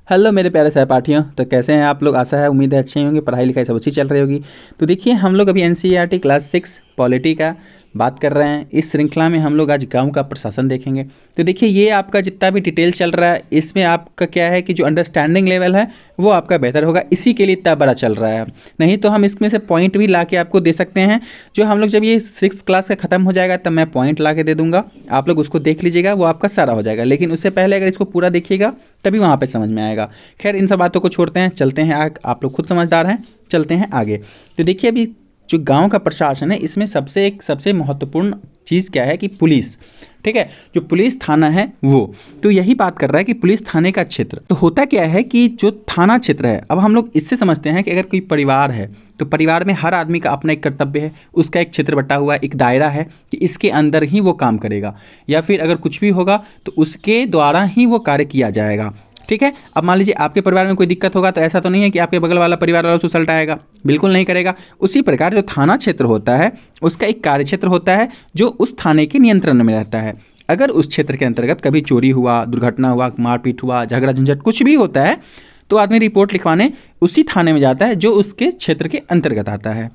Hello मेरे प्यारे सहपाठियों, तो कैसे हैं आप लोग। आशा है, उम्मीद है अच्छे होंगे, पढ़ाई लिखाई सब अच्छी चल रही होगी। तो देखिए, हम लोग अभी एनसीईआरटी क्लास 6 पॉलिटी का बात कर रहे हैं। इस श्रृंखला में हम लोग आज गांव का प्रशासन देखेंगे। तो देखिए, ये आपका जितना भी डिटेल चल रहा है, इसमें आपका क्या है कि जो अंडरस्टैंडिंग लेवल है वो आपका बेहतर होगा, इसी के लिए इतना बड़ा चल रहा है। नहीं तो हम इसमें से पॉइंट भी ला के आपको दे सकते हैं। जो हम लोग जब ये 6 क्लास का ख़त्म हो जाएगा तब मैं पॉइंट ला के दे दूंगा, आप लोग उसको देख लीजिएगा, वो आपका सारा हो जाएगा। लेकिन उससे पहले अगर इसको पूरा देखिएगा तभी वहाँ पे समझ में आएगा। खैर, इन सब बातों को छोड़ते हैं, चलते हैं आप लोग खुद समझदार हैं, चलते हैं आगे। तो देखिए, अभी जो गांव का प्रशासन है, इसमें सबसे महत्वपूर्ण चीज़ क्या है कि पुलिस, ठीक है, जो पुलिस थाना है वो। तो यही बात कर रहा है कि पुलिस थाने का क्षेत्र। तो होता क्या है कि जो थाना क्षेत्र है, अब हम लोग इससे समझते हैं कि अगर कोई परिवार है तो परिवार में हर आदमी का अपना एक कर्तव्य है, उसका एक क्षेत्र बटा हुआ एक दायरा है कि इसके अंदर ही वो काम करेगा, या फिर अगर कुछ भी होगा तो उसके द्वारा ही वो कार्य किया जाएगा। ठीक है। अब मान लीजिए आपके परिवार में कोई दिक्कत होगा तो ऐसा तो नहीं है कि आपके बगल वाला परिवार वाला उसे उलटाएगा, बिल्कुल नहीं करेगा। उसी प्रकार जो थाना क्षेत्र होता है उसका एक कार्य क्षेत्र होता है जो उस थाने के नियंत्रण में रहता है। अगर उस क्षेत्र के अंतर्गत कभी चोरी हुआ, दुर्घटना हुआ, मारपीट हुआ, झगड़ा झंझट कुछ भी होता है तो आदमी रिपोर्ट लिखवाने उसी थाने में जाता है जो उसके क्षेत्र के अंतर्गत आता है।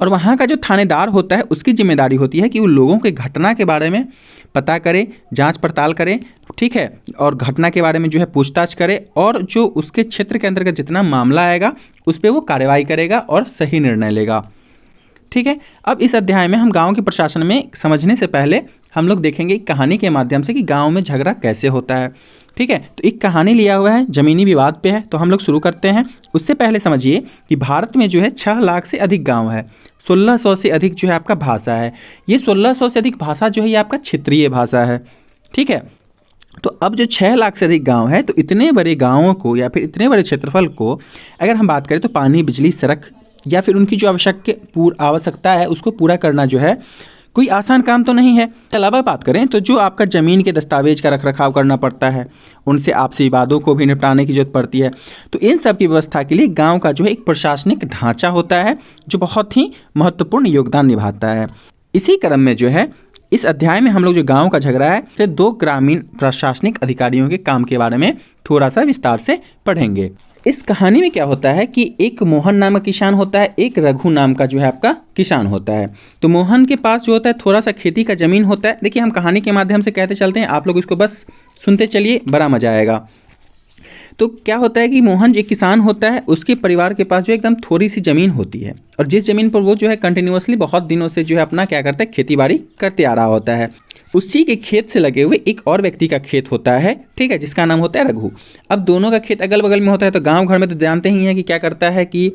और वहाँ का जो थानेदार होता है उसकी जिम्मेदारी होती है कि वो लोगों के घटना के बारे में पता करे, जांच पड़ताल करे, ठीक है, और घटना के बारे में जो है पूछताछ करे, और जो उसके क्षेत्र के अंतर्गत जितना मामला आएगा उस पर वो कार्रवाई करेगा और सही निर्णय लेगा। ठीक है। अब इस अध्याय में हम गांव के प्रशासन में समझने से पहले हम लोग देखेंगे एक कहानी के माध्यम से कि गांव में झगड़ा कैसे होता है। ठीक है। तो एक कहानी लिया हुआ है, ज़मीनी विवाद पे है, तो हम लोग शुरू करते हैं। उससे पहले समझिए कि भारत में जो है 6 लाख से अधिक गांव है, 1600 से अधिक जो है आपका भाषा है। ये 1600 से अधिक भाषा जो है ये आपका क्षेत्रीय भाषा है। ठीक है। तो अब जो 6 लाख से अधिक गांव है, तो इतने बड़े गांवों को या फिर इतने बड़े क्षेत्रफल को अगर हम बात करें तो पानी, बिजली, सड़क या फिर उनकी जो आवश्यकता है उसको पूरा करना जो है कोई आसान काम तो नहीं है। अलावा बात करें तो जो आपका ज़मीन के दस्तावेज का रखरखाव करना पड़ता है, उनसे आपसी विवादों को भी निपटाने की जरूरत पड़ती है। तो इन सब की व्यवस्था के लिए गांव का जो है एक प्रशासनिक ढांचा होता है जो बहुत ही महत्वपूर्ण योगदान निभाता है। इसी क्रम में जो है इस अध्याय में हम लोग जो गांव का झगड़ा है से 2 ग्रामीण प्रशासनिक अधिकारियों के काम के बारे में थोड़ा सा विस्तार से पढ़ेंगे। इस कहानी में क्या होता है कि एक मोहन नामक किसान होता है, एक रघु नाम का जो है आपका किसान होता है। तो मोहन के पास जो होता है थोड़ा सा खेती का ज़मीन होता है। देखिए, हम कहानी के माध्यम से कहते चलते हैं, आप लोग इसको बस सुनते चलिए, बड़ा मजा आएगा। तो क्या होता है कि मोहन एक किसान होता है, उसके परिवार के पास जो एकदम थोड़ी सी ज़मीन होती है, और जिस ज़मीन पर वो जो है कंटिन्यूअसली बहुत दिनों से जो है अपना क्या करता है, खेती बाड़ी करते आ रहा होता है। उसी के खेत से लगे हुए एक और व्यक्ति का खेत होता है, ठीक है, जिसका नाम होता है रघु। अब दोनों का खेत अगल बगल में होता है, तो गांव घर में तो जानते ही हैं कि क्या करता है कि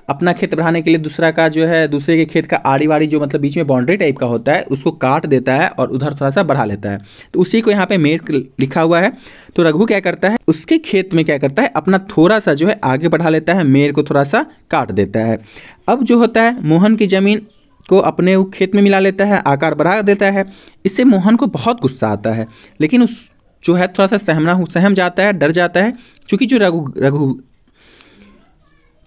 अपना खेत बढ़ाने के लिए दूसरा का जो है दूसरे के खेत का आड़ी वाड़ी जो मतलब बीच में बाउंड्री टाइप का होता है उसको काट देता है और उधर थोड़ा सा बढ़ा लेता है। तो उसी को यहाँ पे मेड़ लिखा हुआ है। तो रघु क्या करता है, उसके खेत में क्या करता है, अपना थोड़ा सा जो है आगे बढ़ा लेता है, मेड़ को थोड़ा सा काट देता है। अब जो होता है मोहन की ज़मीन को अपने खेत में मिला लेता है, आकार बढ़ा देता है। इससे मोहन को बहुत गुस्सा आता है, लेकिन उस जो है थोड़ा सा सहम जाता है, डर जाता है।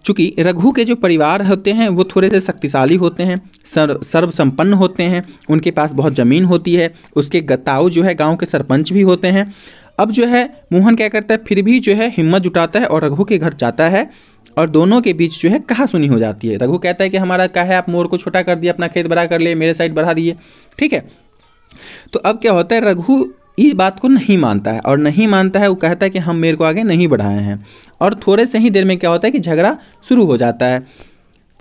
चूँकि रघु के जो परिवार होते हैं वो थोड़े से शक्तिशाली होते हैं, सर्वसंपन्न होते हैं, उनके पास बहुत ज़मीन होती है, उसके ताऊ जो है गांव के सरपंच भी होते हैं। अब जो है मोहन क्या करता है, फिर भी जो है हिम्मत जुटाता है और रघु के घर जाता है, और दोनों के बीच जो है कहासुनी हो जाती है। रघु कहता है कि हमारा क्या है, आप मोर को छोटा कर दिए, अपना खेत बड़ा कर लिए, मेरे साइड बढ़ा दिए, ठीक है। तो अब क्या होता है, रघु इस बात को नहीं मानता है, और नहीं मानता है, वो कहता है कि हम मेरे को आगे नहीं बढ़ाए हैं। और थोड़े से ही देर में क्या होता है कि झगड़ा शुरू हो जाता है।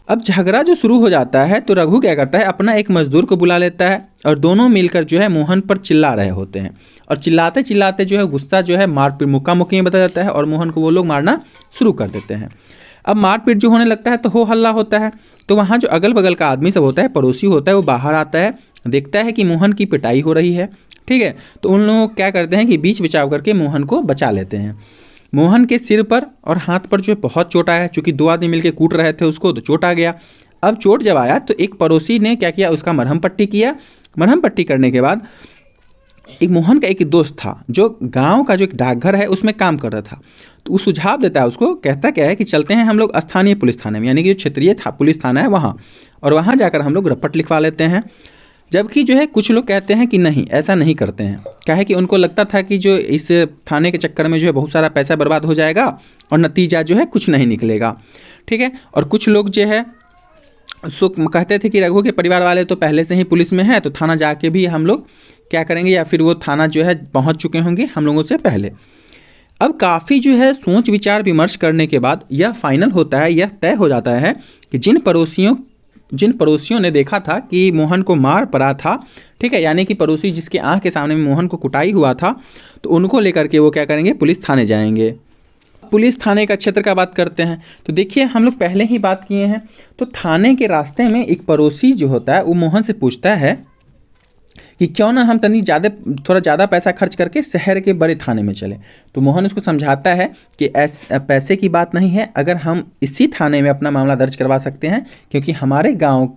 अब झगड़ा जो शुरू हो जाता है तो रघु क्या करता है, अपना एक मजदूर को बुला लेता है, और दोनों मिलकर जो है मोहन पर चिल्ला रहे होते हैं, और चिल्लाते चिल्लाते जो है गुस्सा जो है मारपीट मुक्कामुक्की में बदल जाता है, और मोहन को वो लोग मारना शुरू कर देते हैं। अब मारपीट जो होने लगता है तो हो हल्ला होता है। तो वहाँ जो अगल बगल का आदमी सब होता है, पड़ोसी होता है, वो बाहर आता है, देखता है कि मोहन की पिटाई हो रही है, ठीक है। तो उन लोग क्या करते हैं कि बीच बचाव करके मोहन को बचा लेते हैं। मोहन के सिर पर और हाथ पर जो है बहुत चोट आया, चूँकि 2 आदमी मिलकर कूट रहे थे उसको, तो चोट आ गया। अब चोट जब आया तो एक पड़ोसी ने क्या किया, उसका मरहम पट्टी किया। मरहम पट्टी करने के बाद एक मोहन का एक दोस्त था जो गांव का जो एक डाकघर है उसमें काम कर रहा था, तो वो सुझाव देता है उसको, कहता क्या है कि चलते हैं हम लोग स्थानीय पुलिस थाने में, यानी कि जो क्षेत्रीय पुलिस थाना है वहाँ, और वहाँ जाकर हम लोग रपट लिखवा लेते हैं। जबकि जो है कुछ लोग कहते हैं कि नहीं, ऐसा नहीं करते हैं। क्या है कि उनको लगता था कि जो इस थाने के चक्कर में जो है बहुत सारा पैसा बर्बाद हो जाएगा और नतीजा जो है कुछ नहीं निकलेगा, ठीक है। और कुछ लोग जो है सो कहते थे कि रघु के परिवार वाले तो पहले से ही पुलिस में है, तो थाना जाके भी हम लोग क्या करेंगे, या फिर वो थाना जो है पहुंच चुके होंगे हम लोगों से पहले। अब काफ़ी जो है सोच विचार विमर्श करने के बाद यह फाइनल होता है, यह तय हो जाता है कि जिन पड़ोसियों ने देखा था कि मोहन को मार पड़ा था, ठीक है, यानी कि पड़ोसी जिसके आँख के सामने में मोहन को कुटाई हुआ था, तो उनको लेकर के वो क्या करेंगे, पुलिस थाने जाएंगे। पुलिस थाने का क्षेत्र का बात करते हैं तो देखिए हम लोग पहले ही बात किए हैं, तो थाने के रास्ते में एक पड़ोसी जो होता है वो मोहन से पूछता है कि क्यों ना हम थोड़ा ज़्यादा पैसा खर्च करके शहर के बड़े थाने में चले। तो मोहन उसको समझाता है कि पैसे की बात नहीं है, अगर हम इसी थाने में अपना मामला दर्ज करवा सकते हैं, क्योंकि हमारे गांव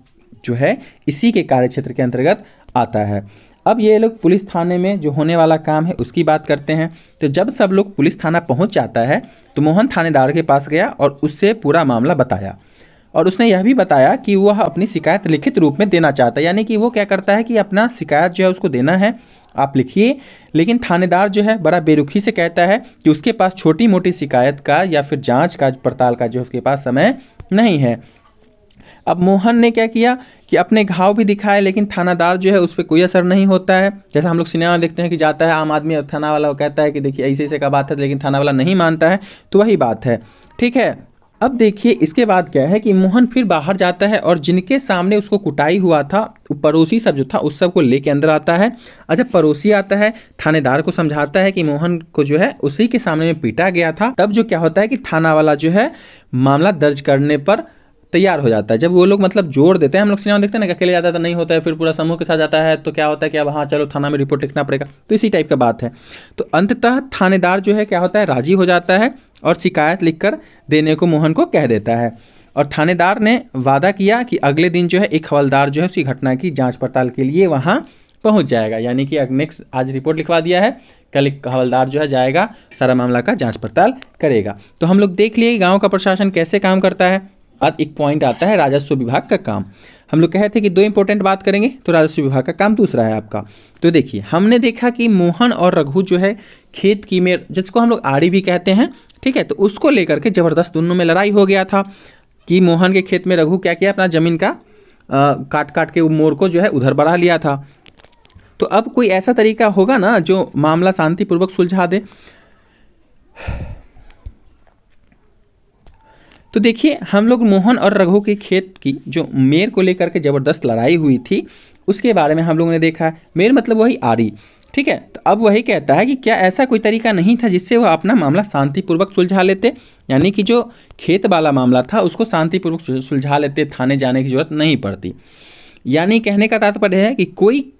जो है इसी के कार्य क्षेत्र के अंतर्गत आता है। अब ये लोग पुलिस थाने में जो होने वाला काम है उसकी बात करते हैं। तो जब सब लोग पुलिस थाना पहुंच जाता है तो मोहन थानेदार के पास गया और उससे पूरा मामला बताया, और उसने यह भी बताया कि वह अपनी शिकायत लिखित रूप में देना चाहता है, यानी कि वो क्या करता है कि अपना शिकायत जो है उसको देना है, आप लिखिए। लेकिन थानेदार जो है बड़ा बेरुखी से कहता है कि उसके पास छोटी मोटी शिकायत का या फिर जांच का पड़ताल का जो उसके पास समय नहीं है। अब मोहन ने क्या किया कि अपने घाव भी दिखाए, लेकिन थानादार जो है उस पर कोई असर नहीं होता है। जैसा हम लोग सिनेमा देखते हैं कि जाता है आम आदमी, थाना वाला कहता है कि देखिए ऐसे ऐसे का बात है, लेकिन थाना वाला नहीं मानता है, तो वही बात है, ठीक है। अब देखिए इसके बाद क्या है कि मोहन फिर बाहर जाता है और जिनके सामने उसको कुटाई हुआ था, पड़ोसी सब जो था उस सब को लेके अंदर आता है। अच्छा, पड़ोसी आता है, थानेदार को समझाता है कि मोहन को जो है उसी के सामने में पीटा गया था। तब जो क्या होता है कि थाना वाला जो है मामला दर्ज करने पर तैयार हो जाता है। जब वो लोग मतलब जोड़ देते हैं, हम लोग सिनेमा देखते हैं ना कि अकेले जाता तो नहीं होता है, फिर पूरा समूह के साथ जाता है, तो क्या होता है कि अब हाँ चलो थाना में रिपोर्ट लिखना पड़ेगा, तो इसी टाइप का बात है। तो अंततः थानेदार जो है क्या होता है, राजी हो जाता है और शिकायत लिखकर देने को मोहन को कह देता है। और थानेदार ने वादा किया कि अगले दिन जो है एक हवलदार जो है उसी घटना की जाँच पड़ताल के लिए वहाँ पहुँच जाएगा, यानी कि नेक्स्ट आज रिपोर्ट लिखवा दिया है, कल एक हवलदार जो है जाएगा, सारा मामला का जाँच पड़ताल करेगा। तो हम लोग देख लिए गाँव का प्रशासन कैसे काम करता है। अब एक पॉइंट आता है राजस्व विभाग का काम। हम लोग कहे थे कि दो इंपॉर्टेंट बात करेंगे, तो राजस्व विभाग का काम दूसरा है आपका। तो देखिए हमने देखा कि मोहन और रघु जो है खेत की मेर, जिसको हम लोग आड़ी भी कहते हैं, ठीक है, तो उसको लेकर के ज़बरदस्त दोनों में लड़ाई हो गया था कि मोहन के खेत में रघु क्या किया, अपना ज़मीन का काट काट के मोर को जो है उधर बढ़ा लिया था। तो अब कोई ऐसा तरीका होगा ना जो मामला शांतिपूर्वक सुलझा दे। तो देखिए हम लोग मोहन और रघु के खेत की जो मेर को लेकर के ज़बरदस्त लड़ाई हुई थी उसके बारे में हम लोगों ने देखा। मेर मतलब वही आरी, ठीक है। तो अब वही कहता है कि क्या ऐसा कोई तरीका नहीं था जिससे वह अपना मामला शांतिपूर्वक सुलझा लेते, यानी कि जो खेत वाला मामला था उसको शांतिपूर्वक सुलझा लेते, थाने जाने की जरूरत नहीं पड़ती। यानी कहने का तात्पर्य है कि कोई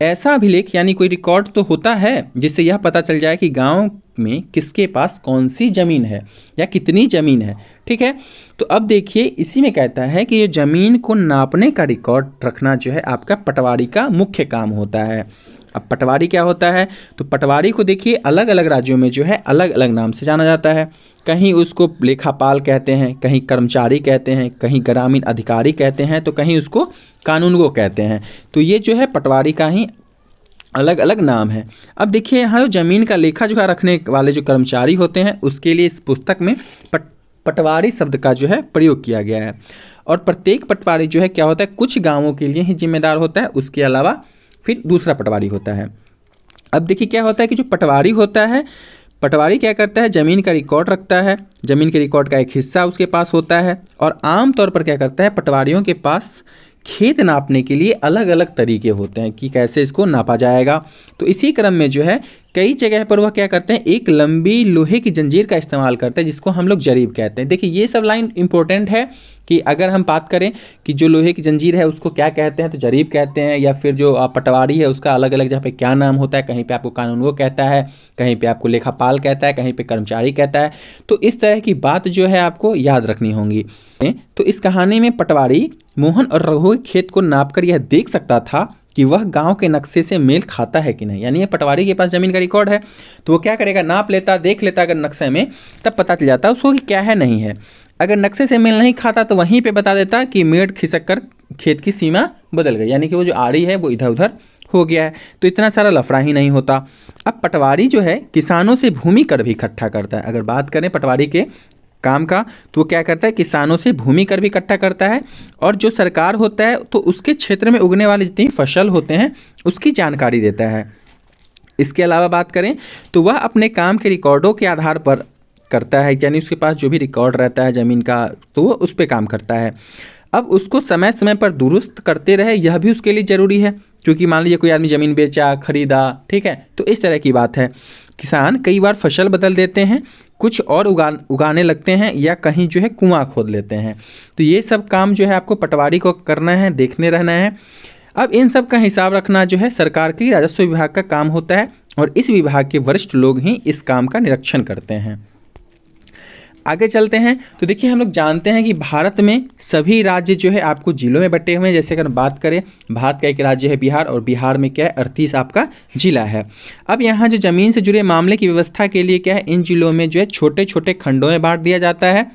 ऐसा अभिलेख यानी कोई रिकॉर्ड तो होता है जिससे यह पता चल जाए कि गांव में किसके पास कौन सी ज़मीन है या कितनी ज़मीन है, ठीक है। तो अब देखिए इसी में कहता है कि ये ज़मीन को नापने का रिकॉर्ड रखना जो है आपका पटवारी का मुख्य काम होता है। अब पटवारी क्या होता है, तो पटवारी को देखिए अलग अलग राज्यों में जो है अलग अलग नाम से जाना जाता है। कहीं उसको लेखापाल कहते हैं, कहीं कर्मचारी कहते हैं, कहीं ग्रामीण अधिकारी कहते हैं, तो कहीं उसको कानूनगो कहते हैं। तो ये जो है पटवारी का ही अलग अलग नाम है। अब देखिए यहाँ जो ज़मीन का लेखा जोखा रखने वाले जो कर्मचारी होते हैं उसके लिए इस पुस्तक में पटवारी शब्द का जो है प्रयोग किया गया है। और प्रत्येक पटवारी जो है क्या होता है, कुछ गाँवों के लिए ही जिम्मेदार होता है, उसके अलावा फिर दूसरा पटवारी होता है। अब देखिए क्या होता है कि जो पटवारी होता है, पटवारी क्या करता है, ज़मीन का रिकॉर्ड रखता है, ज़मीन के रिकॉर्ड का एक हिस्सा उसके पास होता है। और आम तौर पर क्या करता है, पटवारियों के पास खेत नापने के लिए अलग अलग तरीके होते हैं कि कैसे इसको नापा जाएगा। तो इसी क्रम में जो है कई जगह पर वह क्या करते हैं, एक लंबी लोहे की जंजीर का इस्तेमाल करते हैं जिसको हम लोग जरीब कहते हैं। देखिए ये सब लाइन इंपॉर्टेंट है कि अगर हम बात करें कि जो लोहे की जंजीर है उसको क्या कहते हैं, तो जरीब कहते हैं, या फिर जो पटवारी है उसका अलग अलग जगह पे क्या नाम होता है, कहीं पे आपको कानूनगो कहता है, कहीं पे आपको लेखापाल कहता है, कहीं पे कर्मचारी कहता है। तो इस तरह की बात जो है आपको याद रखनी होगी। तो इस कहानी में पटवारी मोहन और रघु के खेत को नापकर यह देख सकता था कि वह गांव के नक्शे से मेल खाता है कि नहीं। यानी ये पटवारी के पास ज़मीन का रिकॉर्ड है तो वो क्या करेगा, नाप लेता, देख लेता अगर नक्शे में, तब पता चल जाता उसको कि क्या है नहीं है। अगर नक्शे से मेल नहीं खाता तो वहीं पे बता देता कि मेड़ खिसक कर खेत की सीमा बदल गई, यानी कि वो जो आड़ी है वो इधर उधर हो गया है, तो इतना सारा लफड़ा ही नहीं होता। अब पटवारी जो है किसानों से भूमि कर भी इकट्ठा करता है। अगर बात करें पटवारी के काम का, तो वो क्या करता है, किसानों से भूमि कर भी इकट्ठा करता है, और जो सरकार होता है तो उसके क्षेत्र में उगने वाले जितनी फसल होते हैं उसकी जानकारी देता है। इसके अलावा बात करें तो वह अपने काम के रिकॉर्डों के आधार पर करता है, यानी उसके पास जो भी रिकॉर्ड रहता है ज़मीन का तो वो उस पर काम करता है। अब उसको समय समय पर दुरुस्त करते रहे, यह भी उसके लिए ज़रूरी है, क्योंकि मान लीजिए कोई आदमी ज़मीन बेचा, खरीदा, ठीक है, तो इस तरह की बात है। किसान कई बार फसल बदल देते हैं, कुछ और उगाने लगते हैं, या कहीं जो है कुआं खोद लेते हैं। तो ये सब काम जो है आपको पटवारी को करना है, देखने रहना है। अब इन सब का हिसाब रखना जो है सरकार की राजस्व विभाग का काम होता है, और इस विभाग के वरिष्ठ लोग ही इस काम का निरीक्षण करते हैं। आगे चलते हैं तो देखिए, हम लोग जानते हैं कि भारत में सभी राज्य जो है आपको जिलों में बटे हुए हैं। जैसे अगर बात करें, भारत का एक राज्य है बिहार, और बिहार में क्या है 38 आपका जिला है। अब यहाँ जो ज़मीन से जुड़े मामले की व्यवस्था के लिए क्या है, इन जिलों में जो है छोटे छोटे खंडों में बांट दिया जाता है,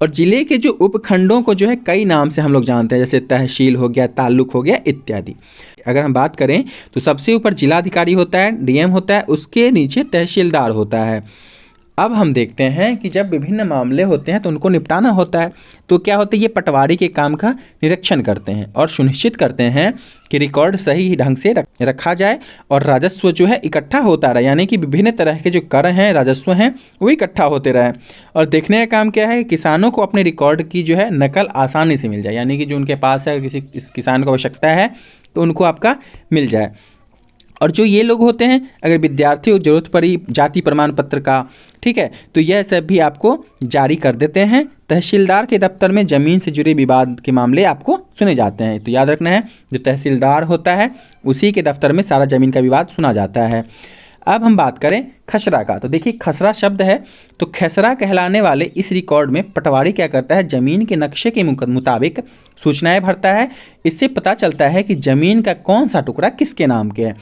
और जिले के जो उपखंडों को जो है कई नाम से हम लोग जानते हैं, जैसे तहसील हो गया, ताल्लुक हो गया इत्यादि। अगर हम बात करें तो सबसे ऊपर जिलाधिकारी होता है, डीएम होता है, उसके नीचे तहसीलदार होता है। अब हम देखते हैं कि जब विभिन्न मामले होते हैं तो उनको निपटाना होता है, तो क्या होता है, ये पटवारी के काम का निरीक्षण करते हैं और सुनिश्चित करते हैं कि रिकॉर्ड सही ढंग से रखा जाए और राजस्व जो है इकट्ठा होता रहे, यानी कि विभिन्न तरह के जो कर हैं, राजस्व हैं, वो इकट्ठा होते रहे। और देखने का काम क्या है, किसानों को अपने रिकॉर्ड की जो है नकल आसानी से मिल जाए, यानी कि जो उनके पास है, किसी इस किसान को आवश्यकता है तो उनको आपका मिल जाए। और जो ये लोग होते हैं, अगर विद्यार्थी को जरूरत पड़ी जाति प्रमाण पत्र का, ठीक है, तो यह सब भी आपको जारी कर देते हैं। तहसीलदार के दफ्तर में ज़मीन से जुड़े विवाद के मामले आपको सुने जाते हैं। तो याद रखना है, जो तहसीलदार होता है उसी के दफ्तर में सारा ज़मीन का विवाद सुना जाता है। अब हम बात करें खसरा का, तो देखिए खसरा शब्द है, तो खसरा कहलाने वाले इस रिकॉर्ड में पटवारी क्या करता है, ज़मीन के नक्शे के मुताबिक सूचनाएं भरता है। इससे पता चलता है कि ज़मीन का कौन सा टुकड़ा किसके नाम के है।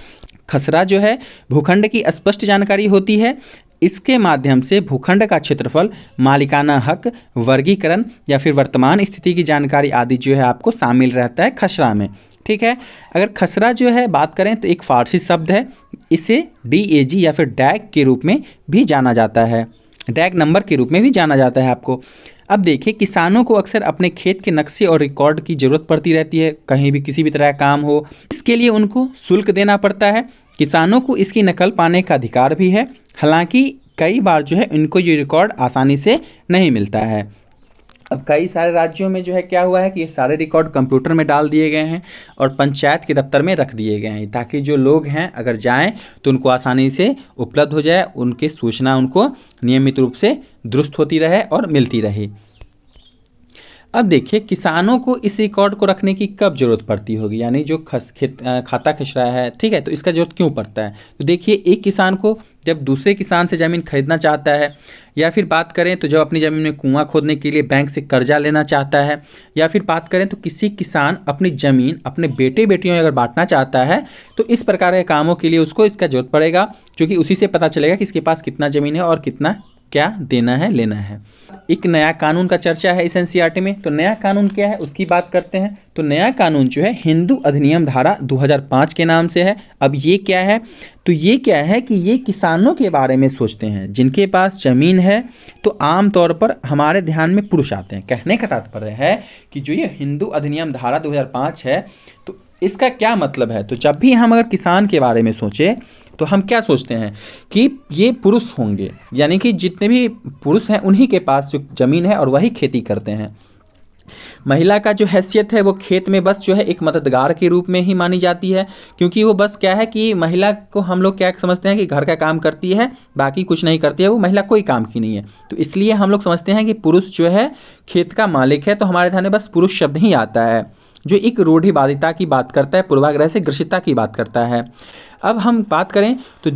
खसरा जो है भूखंड की स्पष्ट जानकारी होती है। इसके माध्यम से भूखंड का क्षेत्रफल, मालिकाना हक, वर्गीकरण या फिर वर्तमान स्थिति की जानकारी आदि जो है आपको शामिल रहता है खसरा में, ठीक है। अगर खसरा जो है बात करें तो एक फारसी शब्द है, इसे DAG या फिर डैग के रूप में भी जाना जाता है, डैग नंबर के रूप में भी जाना जाता है आपको। अब देखिए, किसानों को अक्सर अपने खेत के नक्शे और रिकॉर्ड की ज़रूरत पड़ती रहती है, कहीं भी किसी भी तरह का काम हो, इसके लिए उनको शुल्क देना पड़ता है। किसानों को इसकी नकल पाने का अधिकार भी है, हालांकि कई बार जो है इनको ये रिकॉर्ड आसानी से नहीं मिलता है। अब कई सारे राज्यों में जो है क्या हुआ है कि ये सारे रिकॉर्ड कंप्यूटर में डाल दिए गए हैं और पंचायत के दफ्तर में रख दिए गए हैं, ताकि जो लोग हैं अगर जाएं तो उनको आसानी से उपलब्ध हो जाए, उनकी सूचना उनको नियमित रूप से दुरुस्त होती रहे और मिलती रहे। अब देखिए, किसानों को इस रिकॉर्ड को रखने की कब जरूरत पड़ती होगी, यानी जो खाता खसरा है, ठीक है, तो इसका जरूरत क्यों पड़ता है। तो देखिए, एक किसान को जब दूसरे किसान से ज़मीन खरीदना चाहता है, या फिर बात करें तो जब अपनी ज़मीन में कुआं खोदने के लिए बैंक से कर्जा लेना चाहता है, या फिर बात करें तो किसी किसान अपनी ज़मीन अपने बेटे बेटियों में अगर बांटना चाहता है, तो इस प्रकार के कामों के लिए उसको इसका जरूरत पड़ेगा, क्योंकि उसी से पता चलेगा कि इसके पास कितना ज़मीन है और कितना क्या देना है, लेना है। एक नया कानून का चर्चा है इस NCERT में, तो नया कानून क्या है उसकी बात करते हैं। तो नया कानून जो है हिंदू अधिनियम धारा 2005 के नाम से है। अब ये क्या है, तो ये क्या है कि ये किसानों के बारे में सोचते हैं जिनके पास ज़मीन है। तो आम तौर पर हमारे ध्यान में पुरुष आते हैं। कहने का तात्पर्य है कि जो ये हिंदू अधिनियम धारा 2005 है, तो इसका क्या मतलब है। तो जब भी हम अगर किसान के बारे में सोचें तो हम क्या सोचते हैं कि ये पुरुष होंगे, यानी कि जितने भी पुरुष हैं उन्हीं के पास जो ज़मीन है और वही खेती करते हैं। महिला का जो हैसियत है वो खेत में बस जो है एक मददगार के रूप में ही मानी जाती है, क्योंकि वो बस क्या है कि महिला को हम लोग क्या समझते हैं कि घर का काम करती है, बाकी कुछ नहीं करती है, वो महिला कोई काम की नहीं है। तो इसलिए हम लोग समझते हैं कि पुरुष जो है खेत का मालिक है, तो हमारे ध्यान में बस पुरुष शब्द ही आता है, जो एक रूढ़िवादिता की बात करता है, पूर्वाग्रह से ग्रसिता की बात करता है। अब हम बात करें तो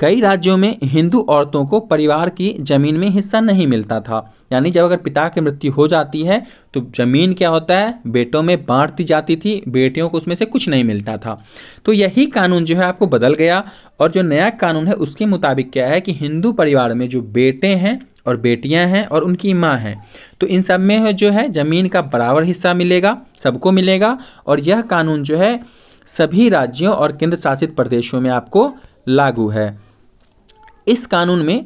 कई राज्यों में हिंदू औरतों को परिवार की ज़मीन में हिस्सा नहीं मिलता था, यानी जब अगर पिता की मृत्यु हो जाती है तो ज़मीन क्या होता है, बेटों में बांट दी जाती थी, बेटियों को उसमें से कुछ नहीं मिलता था। तो यही कानून जो है आपको बदल गया, और जो नया कानून है उसके मुताबिक क्या है कि हिंदू परिवार में जो बेटे हैं और बेटियां हैं और उनकी माँ हैं, तो इन सब में जो है ज़मीन का बराबर हिस्सा मिलेगा, सबको मिलेगा। और यह कानून जो है सभी राज्यों और केंद्र शासित प्रदेशों में आपको लागू है। इस कानून में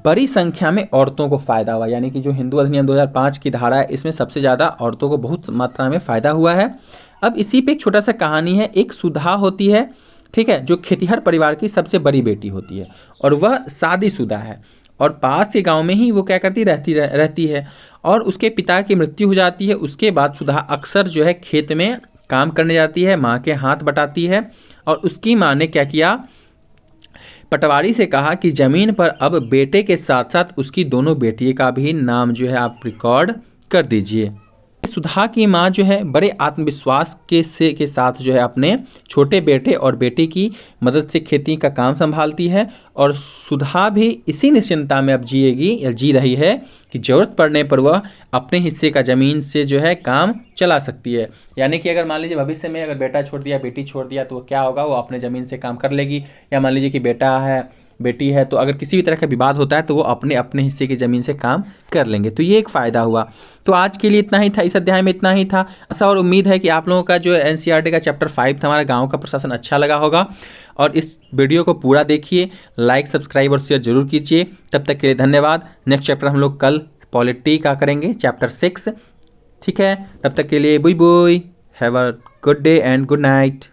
बड़ी संख्या में औरतों को फ़ायदा हुआ, यानी कि जो हिंदू अधिनियम 2005 की धारा है इसमें सबसे ज़्यादा औरतों को बहुत मात्रा में फ़ायदा हुआ है। अब इसी पे एक छोटा सा कहानी है। एक सुधा होती है, ठीक है, जो खेतिहर परिवार की सबसे बड़ी बेटी होती है और वह शादीशुदा है और पास के गांव में ही वो क्या करती रहती है और उसके पिता की मृत्यु हो जाती है। उसके बाद सुधा अक्सर जो है खेत में काम करने जाती है, माँ के हाथ बटाती है और उसकी माँ ने क्या किया, पटवारी से कहा कि ज़मीन पर अब बेटे के साथ साथ उसकी दोनों बेटियों का भी नाम जो है आप रिकॉर्ड कर दीजिए। सुधा की माँ जो है बड़े आत्मविश्वास के साथ जो है अपने छोटे बेटे और बेटी की मदद से खेती का काम संभालती है और सुधा भी इसी निश्चिंता में अब जिएगी या जी रही है कि ज़रूरत पड़ने पर वह अपने हिस्से का ज़मीन से जो है काम चला सकती है। यानी कि अगर मान लीजिए भविष्य में अगर बेटा छोड़ दिया, बेटी छोड़ दिया, तो क्या होगा, वो अपने ज़मीन से काम कर लेगी। या मान लीजिए कि बेटा है, बेटी है, तो अगर किसी भी तरह का विवाद होता है तो वो अपने अपने हिस्से की ज़मीन से काम कर लेंगे। तो ये एक फ़ायदा हुआ। तो आज के लिए इतना ही था, इस अध्याय में इतना ही था। आशा और उम्मीद है कि आप लोगों का जो एनसीईआरटी का चैप्टर 5 था हमारा गाँव का प्रशासन अच्छा लगा होगा। और इस वीडियो को पूरा देखिए, लाइक सब्सक्राइब और शेयर जरूर कीजिए। तब तक के लिए धन्यवाद। नेक्स्ट चैप्टर हम लोग कल पॉलिटी का करेंगे, चैप्टर 6, ठीक है। तब तक के लिए bye bye, have a good day and good night.